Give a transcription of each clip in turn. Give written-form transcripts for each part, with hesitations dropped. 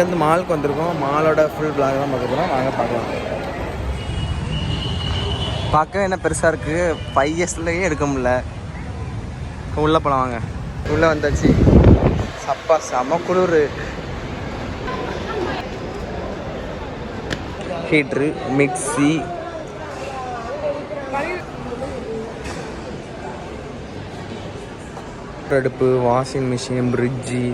வந்து மாலுக்கு வந்திருக்கோம். மாலோட ஃபுல் பிளாக் தான் பார்த்துருக்கோம். வாங்க பார்க்கலாம். பார்க்க என்ன பெருசாக இருக்குது, 5 இயர்ஸ்லேயே எடுக்க முடியல. உள்ளே போகலாம் வாங்க. உள்ளே வந்தாச்சு. சப்பா செம குளிர். ஹீட்ரு, மிக்ஸி, அடுப்பு, வாஷிங் மிஷின், ஃப்ரிட்ஜி.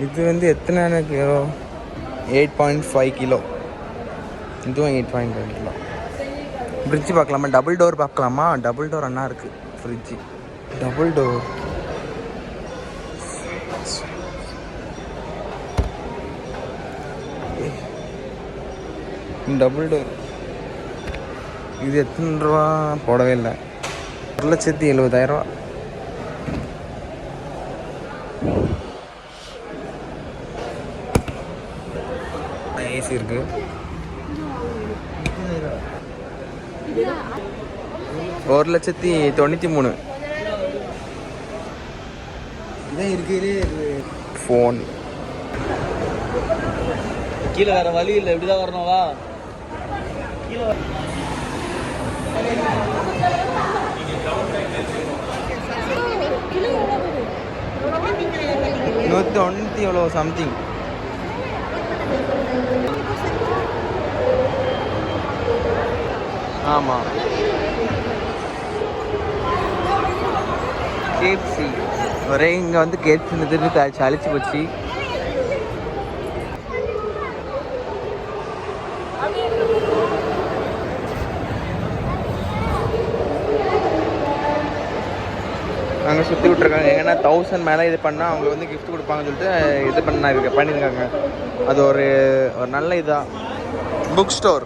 இது வந்து எத்தனை கிலோ? 8.5 கிலோ. இதுவும் 8.5 கிலோ. ஃப்ரிட்ஜ் பார்க்கலாமா? டபுள் டோர் பார்க்கலாமா? டபுள் டோர் அண்ணா இருக்குது fridge. Double door. Double door இது எத்தனை ரூபா? போடவே இல்லை. 1,70,000. ஏசி இருக்கு. 1,93,000. இதான் இருக்குது. ஃபோன் கீழே வேற வழி இல்லை, இப்படிதான் வரணும்வா. கீழே 190 எவ்வளோ சம்திங். ஆமாம். கேப்சி ஒரே இங்கே வந்து கேப்சி திருப்பி அழிச்சு போச்சு. அங்கே சுற்றி விட்ருக்காங்க. எங்கன்னா 1000 மேலே இது பண்ணால் அவங்க வந்து கிஃப்ட் கொடுப்பாங்கன்னு சொல்லிட்டு இது பண்ணியிருக்காங்க. அது ஒரு நல்ல இதாக. Book store.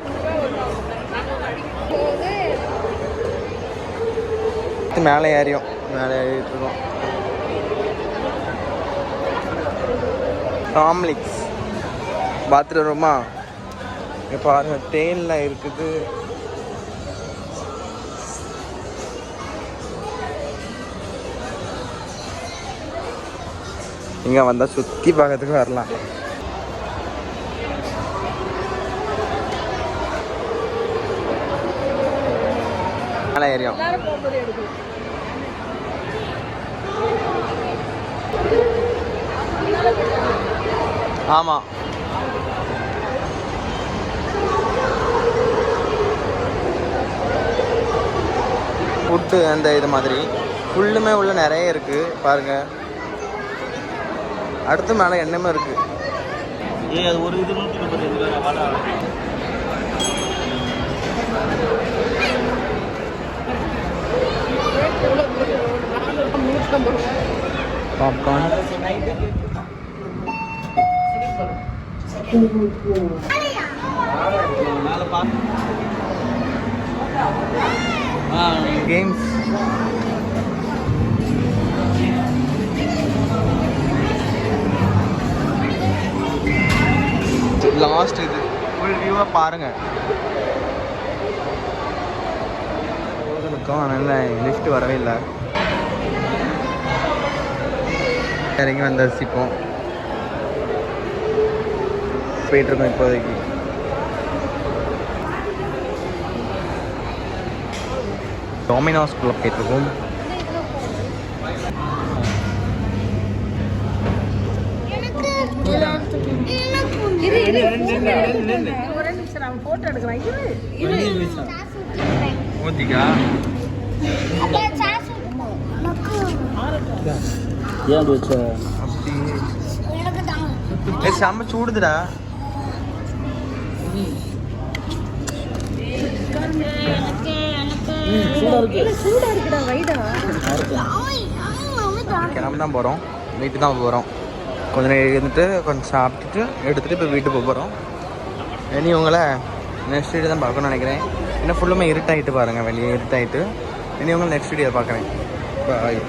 மேலே ஏறிட்டு இருக்கோம். காம்ப்ளெக்ஸ் பாத்ரூம் ரூமா இப்போ பாருங்க. தேனில் இருக்குது. இங்கே வந்தால் சுற்றி பார்க்கறதுக்கு வரலாம். மேலே ஏரியும். ஆமாம். ஃபுட்டு அந்த இது மாதிரி ஃபுல்லுமே உள்ள நிறைய இருக்குது பாருங்கள். அடுத்து மேலே எண்ணமே இருக்குது. அது ஒரு இது 130. பாப்கார்ன். கேம்ஸ். லாஸ்ட் இது ஃபுல் வியூவாக பாருங்கள். அதனால் லிஃப்ட் வரவே இல்லை. இறங்கி வந்து ரசிப்போம். போயிட்டுருக்கோம் இப்போதைக்கு. டொமினோஸ்குள்ளே போயிட்டுருக்கோம். செம்ம சூடுதுடா. கிளம்பு தான் போகிறோம். வீட்டு தான் போகிறோம். கொஞ்ச நேரம் இருந்துட்டு கொஞ்சம் சாப்பிட்டுட்டு எடுத்துகிட்டு இப்போ வீட்டுக்கு போக போகிறோம். இனி உங்களை நெக்ஸ்ட் வீடியோ தான் பார்க்கணும்னு நினைக்கிறேன். இன்னும் ஃபுல்லுமே இருட்டாகிட்டு பாருங்கள். வெளியே இருட்டாகிட்டு. இனி உங்களை நெக்ஸ்ட் வீடியோ பார்க்குறேன். பாய்.